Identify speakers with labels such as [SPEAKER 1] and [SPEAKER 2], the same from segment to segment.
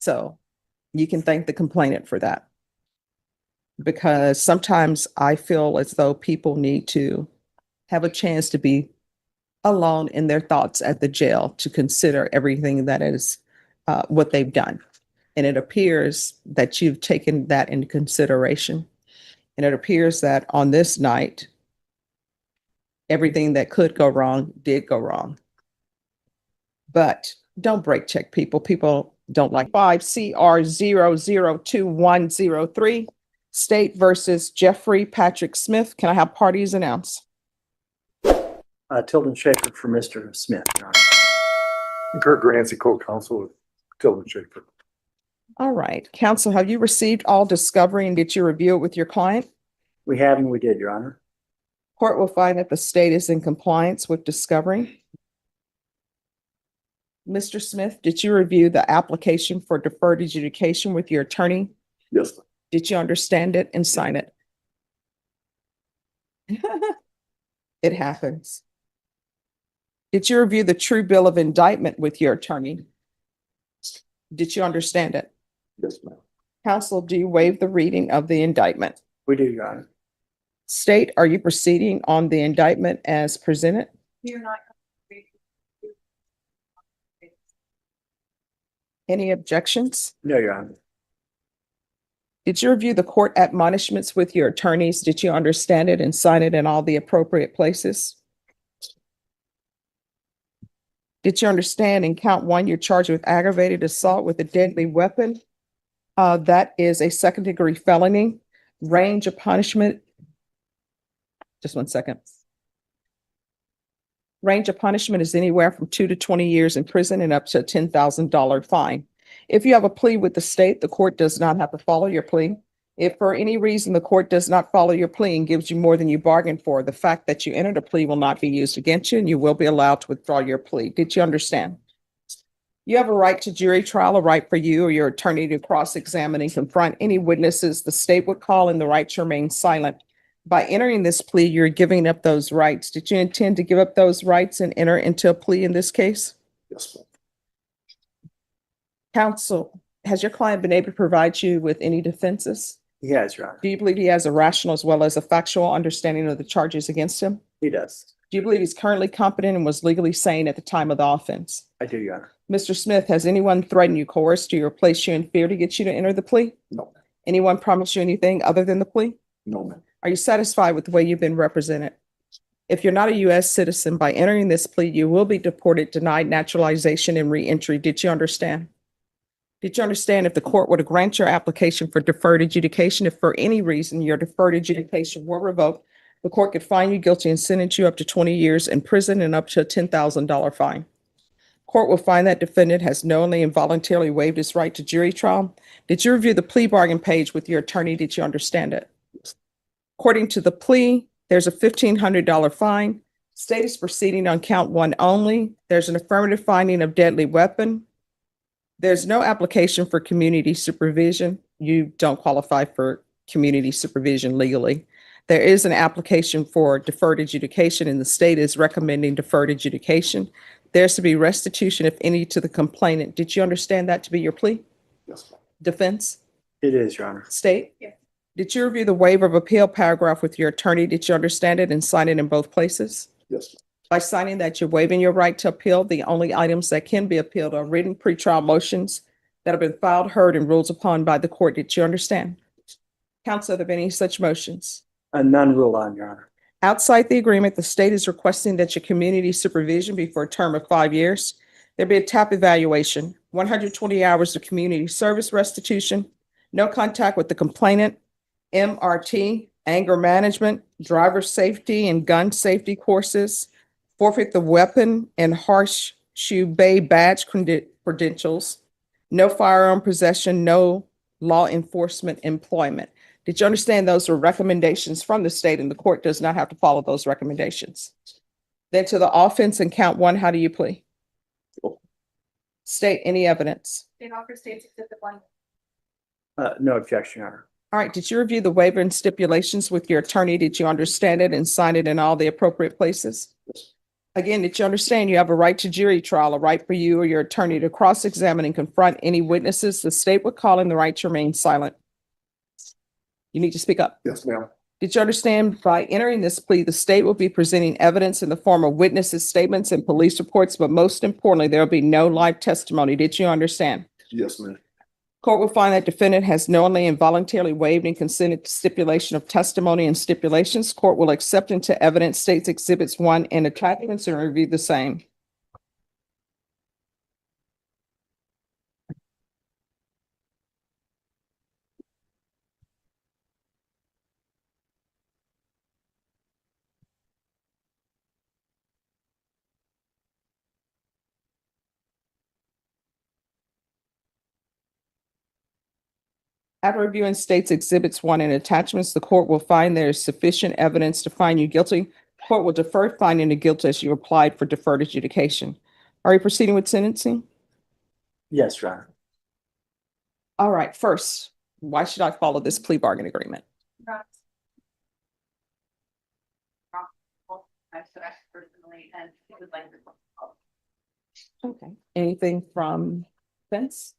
[SPEAKER 1] So you can thank the complainant for that. Because sometimes I feel as though people need to have a chance to be alone in their thoughts at the jail to consider everything that is what they've done. And it appears that you've taken that into consideration. And it appears that on this night, everything that could go wrong did go wrong. But don't break check people. People don't like 5CR002103, State versus Jeffrey Patrick Smith. Can I have parties announced?
[SPEAKER 2] Tilden Schaefer for Mr. Smith, Your Honor.
[SPEAKER 3] Kurt Grancy, co-counsel with Tilden Schaefer.
[SPEAKER 1] All right. Counsel, have you received all discovery and did you review it with your client?
[SPEAKER 2] We have and we did, Your Honor.
[SPEAKER 1] Court will find that the state is in compliance with discovery. Mr. Smith, did you review the application for deferred adjudication with your attorney?
[SPEAKER 3] Yes.
[SPEAKER 1] Did you understand it and sign it? It happens. Did you review the true bill of indictment with your attorney? Did you understand it?
[SPEAKER 3] Yes, ma'am.
[SPEAKER 1] Counsel, do you waive the reading of the indictment?
[SPEAKER 2] We do, Your Honor.
[SPEAKER 1] State, are you proceeding on the indictment as presented?
[SPEAKER 4] You're not.
[SPEAKER 1] Any objections?
[SPEAKER 2] No, Your Honor.
[SPEAKER 1] Did you review the court admonishments with your attorneys? Did you understand it and sign it in all the appropriate places? Did you understand in count one, you're charged with aggravated assault with a deadly weapon? That is a second-degree felony. Range of punishment. Just 1 second. Range of punishment is anywhere from 2 to 20 years in prison and up to a $10,000 fine. If you have a plea with the state, the court does not have to follow your plea. If for any reason the court does not follow your plea and gives you more than you bargained for, the fact that you entered a plea will not be used against you and you will be allowed to withdraw your plea. Did you understand? You have a right to jury trial, a right for you or your attorney to cross-examine and confront any witnesses the state would call, and the right to remain silent. By entering this plea, you're giving up those rights. Did you intend to give up those rights and enter into a plea in this case?
[SPEAKER 3] Yes, ma'am.
[SPEAKER 1] Counsel, has your client been able to provide you with any defenses?
[SPEAKER 2] He has, Your Honor.
[SPEAKER 1] Do you believe he has a rational as well as a factual understanding of the charges against him?
[SPEAKER 2] He does.
[SPEAKER 1] Do you believe he's currently competent and was legally sane at the time of the offense?
[SPEAKER 2] I do, Your Honor.
[SPEAKER 1] Mr. Smith, has anyone threatened you, coerced you, or placed you in fear to get you to enter the plea?
[SPEAKER 3] No.
[SPEAKER 1] Anyone promised you anything other than the plea?
[SPEAKER 3] No, ma'am.
[SPEAKER 1] Are you satisfied with the way you've been represented? If you're not a U.S. citizen, by entering this plea, you will be deported, denied naturalization, and reentry. Did you understand? Did you understand if the court were to grant your application for deferred adjudication, if for any reason your deferred adjudication were revoked, the court could find you guilty and sentence you up to 20 years in prison and up to a $10,000 fine? Court will find that defendant has knowingly and voluntarily waived his right to jury trial. Did you review the plea bargain page with your attorney? Did you understand it? According to the plea, there's a $1,500 fine. State is proceeding on count one only. There's an affirmative finding of deadly weapon. There's no application for community supervision. You don't qualify for community supervision legally. There is an application for deferred adjudication, and the state is recommending deferred adjudication. There's to be restitution, if any, to the complainant. Did you understand that to be your plea?
[SPEAKER 3] Yes, ma'am.
[SPEAKER 1] Defense?
[SPEAKER 2] It is, Your Honor.
[SPEAKER 1] State?
[SPEAKER 4] Yes.
[SPEAKER 1] Did you review the waiver of appeal paragraph with your attorney? Did you understand it and sign it in both places?
[SPEAKER 3] Yes, ma'am.
[SPEAKER 1] By signing that, you're waiving your right to appeal. The only items that can be appealed are written pretrial motions that have been filed, heard, and ruled upon by the court. Did you understand? Counsel, are there any such motions?
[SPEAKER 2] None ruled on, Your Honor.
[SPEAKER 1] Outside the agreement, the state is requesting that your community supervision be for a term of 5 years. There be a TAP evaluation, 120 hours of community service restitution, no contact with the complainant, MRT, anger management, driver safety and gun safety courses, forfeit the weapon and horseshoe bay badge credentials, no firearm possession, no law enforcement employment. Did you understand those are recommendations from the state and the court does not have to follow those recommendations? Then to the offense in count one, how do you plea? State any evidence.
[SPEAKER 4] State offer states exhibit 1.
[SPEAKER 2] No objection, Your Honor.
[SPEAKER 1] All right, did you review the waiver and stipulations with your attorney? Did you understand it and sign it in all the appropriate places?
[SPEAKER 3] Yes.
[SPEAKER 1] Again, did you understand you have a right to jury trial, a right for you or your attorney to cross-examine and confront any witnesses? The state would call in the right to remain silent. You need to speak up.
[SPEAKER 3] Yes, ma'am.
[SPEAKER 1] Did you understand by entering this plea, the state will be presenting evidence in the form of witnesses' statements and police reports, but most importantly, there will be no live testimony. Did you understand?
[SPEAKER 3] Yes, ma'am.
[SPEAKER 1] Court will find that defendant has knowingly and voluntarily waived and consented to stipulation of testimony and stipulations. Court will accept into evidence states exhibits 1 and attachments and review the same. After reviewing states exhibits 1 and attachments, the court will find there is sufficient evidence to find you guilty. Court will defer finding the guilt as you applied for deferred adjudication. Are you proceeding with sentencing?
[SPEAKER 2] Yes, Your Honor.
[SPEAKER 1] All right, first, why should I follow this plea bargain agreement?
[SPEAKER 4] Personally, and he would like to.
[SPEAKER 1] Okay. Anything from Vince?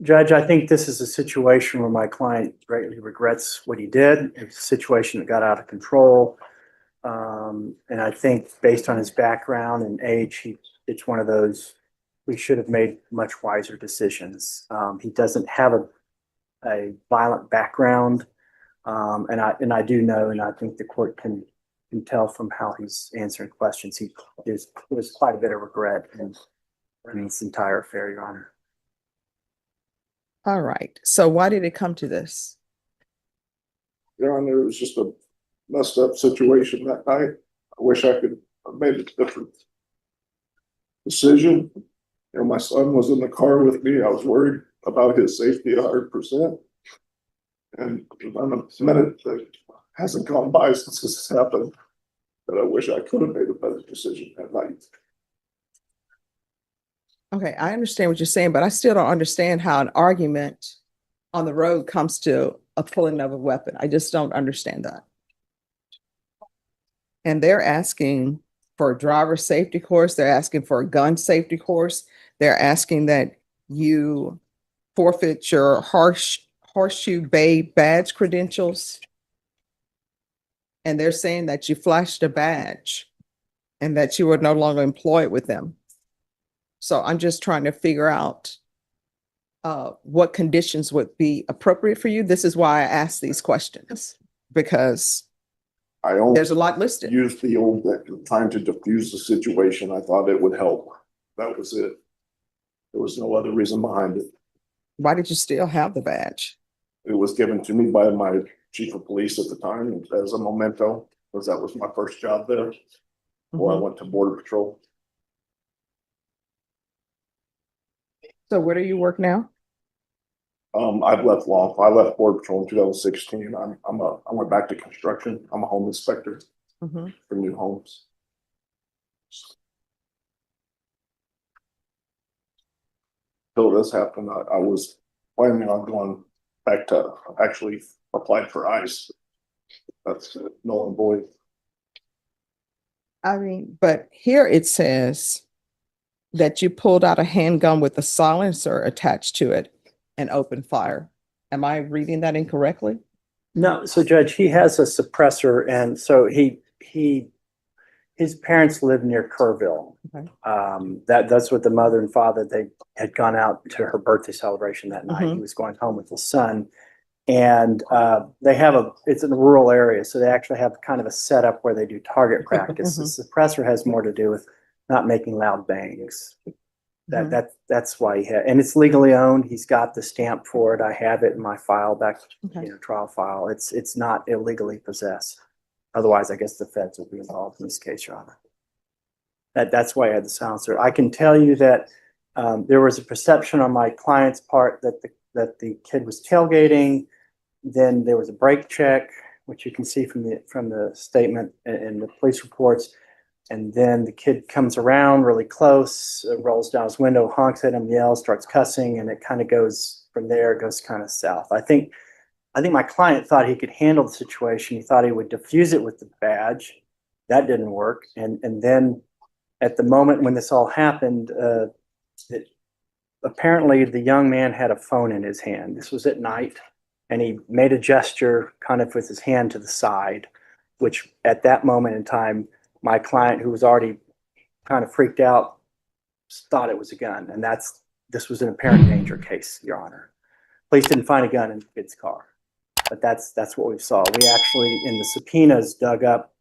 [SPEAKER 2] Judge, I think this is a situation where my client greatly regrets what he did. It's a situation that got out of control. And I think based on his background and age, it's one of those, we should have made much wiser decisions. He doesn't have a violent background. And I do know, and I think the court can tell from how he's answering questions, there's quite a bit of regret in this entire affair, Your Honor.
[SPEAKER 1] All right. So why did it come to this?
[SPEAKER 3] Your Honor, it was just a messed up situation that night. I wish I could have made a different decision. You know, my son was in the car with me. I was worried about his safety 100%. And on a minute that hasn't gone by since this has happened, that I wish I could have made a better decision that night.
[SPEAKER 1] Okay, I understand what you're saying, but I still don't understand how an argument on the road comes to a pulling of a weapon. I just don't understand that. And they're asking for a driver safety course. They're asking for a gun safety course. They're asking that you forfeit your Horseshoe Bay badge credentials. And they're saying that you flashed a badge and that you were no longer employed with them. So I'm just trying to figure out what conditions would be appropriate for you. This is why I asked these questions, because
[SPEAKER 3] I only
[SPEAKER 1] there's a lot listed.
[SPEAKER 3] used the old time to diffuse the situation. I thought it would help. That was it. There was no other reason behind it.
[SPEAKER 1] Why did you still have the badge?
[SPEAKER 3] It was given to me by my chief of police at the time as a memento, because that was my first job there. Before I went to Border Patrol.
[SPEAKER 1] So where do you work now?
[SPEAKER 3] I've left I left Border Patrol in 2016. I went back to construction. I'm a home inspector for new homes. Till this happened, I was planning on going back to actually apply for ICE. That's null and void.
[SPEAKER 1] I mean, but here it says that you pulled out a handgun with a silencer attached to it and opened fire. Am I reading that incorrectly?
[SPEAKER 2] No, so Judge, he has a suppressor, and so his parents live near Kerrville.
[SPEAKER 1] Okay.
[SPEAKER 2] That's what the mother and father, they had gone out to her birthday celebration that night. He was going home with his son. And they have it's in a rural area, so they actually have kind of a setup where they do target practice. The suppressor has more to do with not making loud bangs. That's why he had, and it's legally owned. He's got the stamp for it. I have it in my file back, trial file. It's not illegally possessed. Otherwise, I guess the feds would be involved in this case, Your Honor. That's why I had the silencer. I can tell you that there was a perception on my client's part that the kid was tailgating. Then there was a brake check, which you can see from the statement and the police reports. And then the kid comes around really close, rolls down his window, honks at him, yells, starts cussing, and it kind of goes from there. It goes kind of south. I think my client thought he could handle the situation. He thought he would diffuse it with the badge. That didn't work. And then at the moment when this all happened, apparently the young man had a phone in his hand. This was at night, and he made a gesture kind of with his hand to the side, which at that moment in time, my client, who was already kind of freaked out, thought it was a gun. And this was an apparent danger case, Your Honor. Police didn't find a gun in the kid's car, but that's what we saw. We actually, in the subpoenas, dug up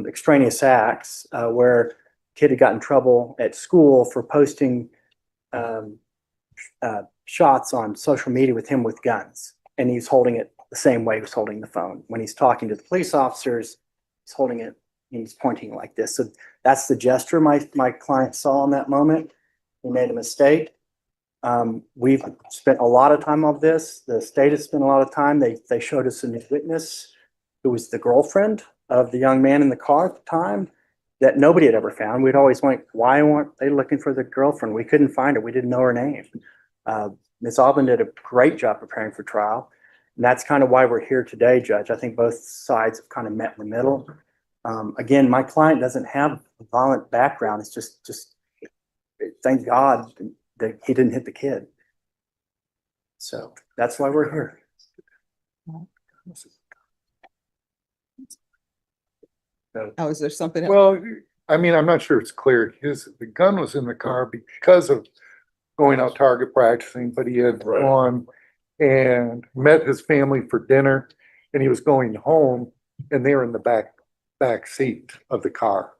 [SPEAKER 2] extraneous acts where a kid had got in trouble at school for posting shots on social media with him with guns. And he's holding it the same way he was holding the phone. When he's talking to the police officers, he's holding it, he's pointing like this. So that's the gesture my client saw in that moment. He made a mistake. We've spent a lot of time on this. The state has spent a lot of time. They showed us a new witness who was the girlfriend of the young man in the car at the time that nobody had ever found. We'd always went, why weren't they looking for the girlfriend? We couldn't find her. We didn't know her name. Ms. Alban did a great job preparing for trial. And that's kind of why we're here today, Judge. I think both sides have kind of met in the middle. Again, my client doesn't have a violent background. It's just thank God that he didn't hit the kid. So that's why we're here.
[SPEAKER 1] Oh, is there something else?
[SPEAKER 5] Well, I mean, I'm not sure it's clear. The gun was in the car because of going out target practicing, but he had
[SPEAKER 3] Right.
[SPEAKER 5] gone and met his family for dinner, and he was going home, and they were in the back seat of the car,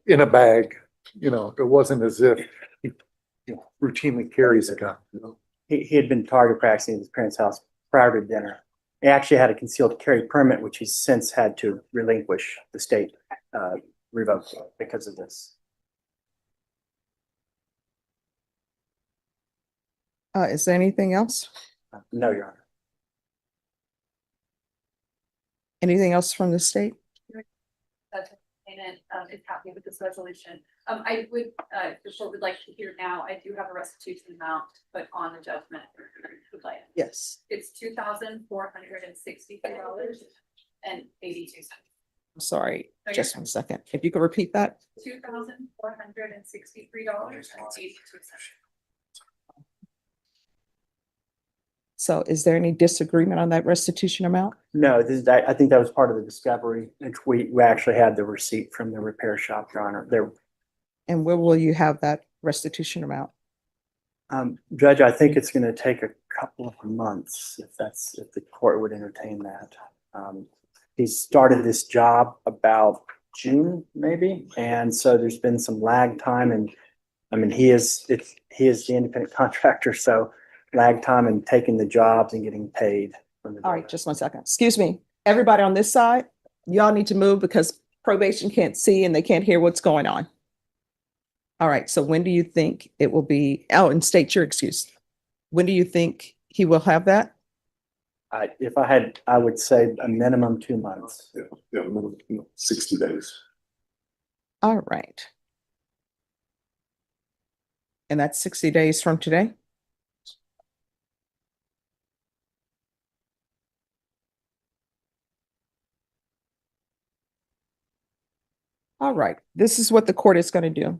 [SPEAKER 5] in a bag. You know, it wasn't as if he routinely carries a gun.
[SPEAKER 2] He had been target practicing at his parents' house prior to dinner. He actually had a concealed carry permit, which he's since had to relinquish. The state revoked because of this.
[SPEAKER 1] Is there anything else?
[SPEAKER 2] No, Your Honor.
[SPEAKER 1] Anything else from the state?
[SPEAKER 4] Payment is happy with this resolution. I would, the court would like to hear now, I do have a restitution amount put on the judgment. If you would like.
[SPEAKER 1] Yes.
[SPEAKER 4] It's $2,463.82.
[SPEAKER 1] I'm sorry,
[SPEAKER 4] Okay.
[SPEAKER 1] just 1 second. If you could repeat that?
[SPEAKER 4] $2,463.82.
[SPEAKER 1] So is there any disagreement on that restitution amount?
[SPEAKER 2] No, I think that was part of the discovery. We actually had the receipt from the repair shop, Your Honor.
[SPEAKER 1] And where will you have that restitution amount?
[SPEAKER 2] Judge, I think it's going to take a couple of months if the court would entertain that. He started this job about June, maybe, and so there's been some lag time. And I mean, he is the independent contractor, so lag time in taking the jobs and getting paid.
[SPEAKER 1] All right, just 1 second. Excuse me. Everybody on this side, y'all need to move because probation can't see and they can't hear what's going on. All right, so when do you think it will be? Oh, and state your excuse. When do you think he will have that?
[SPEAKER 2] If I had, I would say a minimum 2 months.
[SPEAKER 3] Yeah, 60 days.
[SPEAKER 1] All right. And that's 60 days from today? All right, this is what the court is going to do.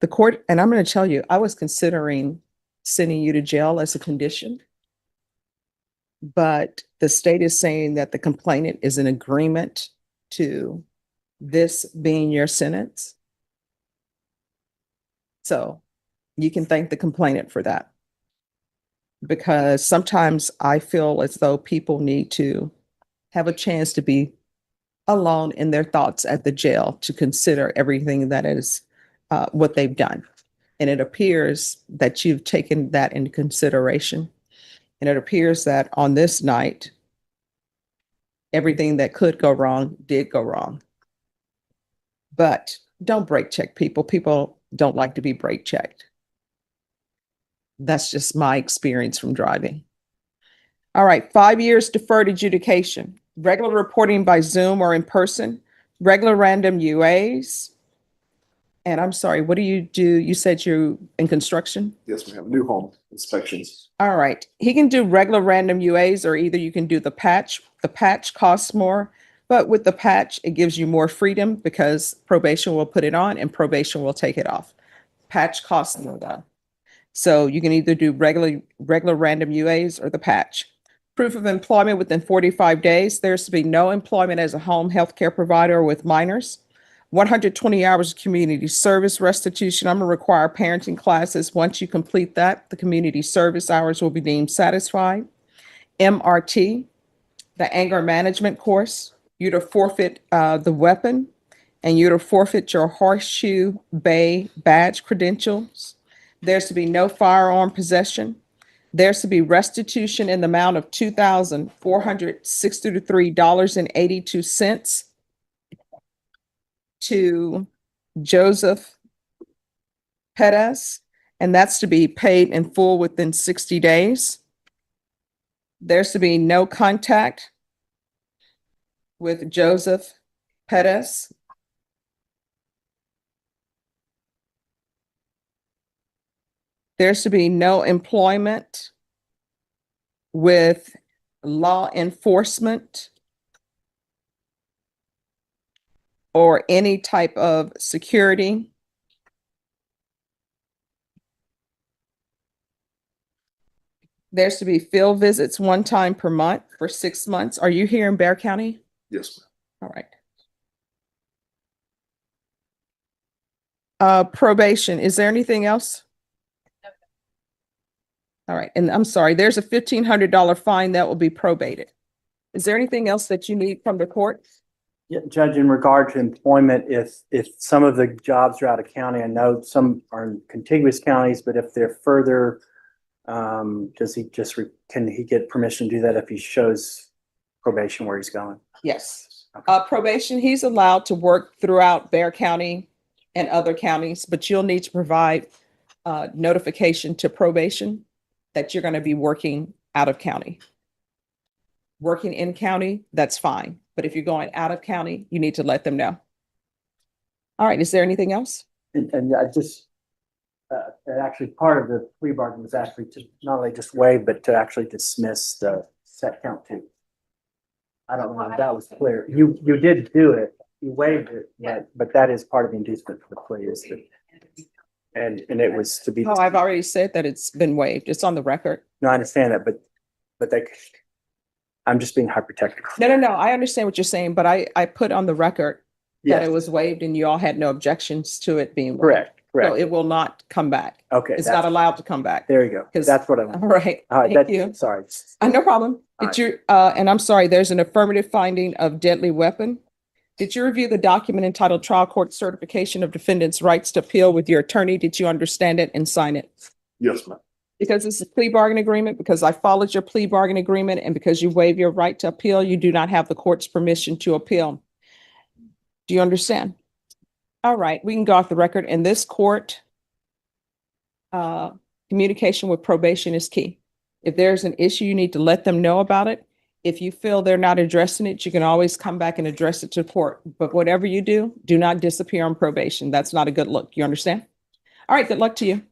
[SPEAKER 1] The court, and I'm going to tell you, I was considering sending you to jail as a condition. But the state is saying that the complainant is in agreement to this being your sentence. So you can thank the complainant for that. Because sometimes I feel as though people need to have a chance to be alone in their thoughts at the jail to consider everything that is what they've done. And it appears that you've taken that into consideration. And it appears that on this night, everything that could go wrong did go wrong. But don't brake check people. People don't like to be brake checked. That's just my experience from driving. All right, 5 years deferred adjudication, regular reporting by Zoom or in person, regular random UAs. And I'm sorry, what do? You said you're in construction?
[SPEAKER 3] Yes, we have new home inspections.
[SPEAKER 1] All right, he can do regular random UAs or either you can do the patch. The patch costs more, But with the patch, it gives you more freedom because probation will put it on and probation will take it off. Patch costs more though. So you can either do regular random UAs or the patch. Proof of employment within 45 days. There's to be no employment as a home health care provider or with minors. 120 hours of community service restitution. I'm going to require parenting classes. Once you complete that, the community service hours will be deemed satisfied. MRT, the anger management course. You're to forfeit the weapon, and you're to forfeit your horseshoe bay badge credentials. There's to be no firearm possession. There's to be restitution in the amount of $2,463.82 to Joseph Perez, and that's to be paid in full within 60 days. There's to be no contact with Joseph Perez. There's to be no employment with law enforcement or any type of security. There's to be field visits one time per month for 6 months. Are you here in Bear County?
[SPEAKER 3] Yes, ma'am.
[SPEAKER 1] All right. Probation, is there anything else? All right, and I'm sorry, there's a $1,500 fine that will be probated. Is there anything else that you need from the court?
[SPEAKER 2] Yeah, Judge, in regard to employment, if some of the jobs are out of county, I know some are in contiguous counties, but if they're further, does he just, can he get permission to do that if he shows probation where he's going?
[SPEAKER 1] Yes.
[SPEAKER 2] Okay.
[SPEAKER 1] Probation, he's allowed to work throughout Bear County and other counties, but you'll need to provide notification to probation that you're going to be working out of county. Working in county, that's fine. But if you're going out of county, you need to let them know. All right, is there anything else?
[SPEAKER 2] And I just, actually part of the plea bargain was actually to not only just waive, but to actually dismiss the set count two. I don't know if that was clear. You did do it, you waived it, but that is part of the inducement for the plea is that, and it was to be.
[SPEAKER 1] Oh, I've already said that it's been waived. It's on the record.
[SPEAKER 2] No, I understand that, but they, I'm just being hyper-technical.
[SPEAKER 1] No. I understand what you're saying, but I put on the record that
[SPEAKER 2] Yes,
[SPEAKER 1] it was waived and you all had no objections to it being waived.
[SPEAKER 2] correct,
[SPEAKER 1] So
[SPEAKER 2] correct.
[SPEAKER 1] it will not come back.
[SPEAKER 2] Okay.
[SPEAKER 1] It's not allowed to come back.
[SPEAKER 2] There you go.
[SPEAKER 1] 'Cause-
[SPEAKER 2] That's what I
[SPEAKER 1] All
[SPEAKER 2] want.
[SPEAKER 1] right,
[SPEAKER 2] All right,
[SPEAKER 1] thank you.
[SPEAKER 2] sorry.
[SPEAKER 1] No problem.
[SPEAKER 2] All
[SPEAKER 1] Did you, and I'm sorry, there's an affirmative finding of deadly weapon. Did you review the document entitled Trial Court Certification of Defendant's Rights to Appeal with your attorney? Did you understand it and sign it?
[SPEAKER 3] Yes, ma'am.
[SPEAKER 1] Because it's a plea bargain agreement, because I followed your plea bargain agreement, and because you waive your right to appeal, you do not have the court's permission to appeal. Do you understand? All right, we can go off the record. In this court, communication with probation is key. If there's an issue, you need to let them know about it. If you feel they're not addressing it, you can always come back and address it to court. But whatever you do, do not disappear on probation. That's not a good look. You understand? All right, good luck to you.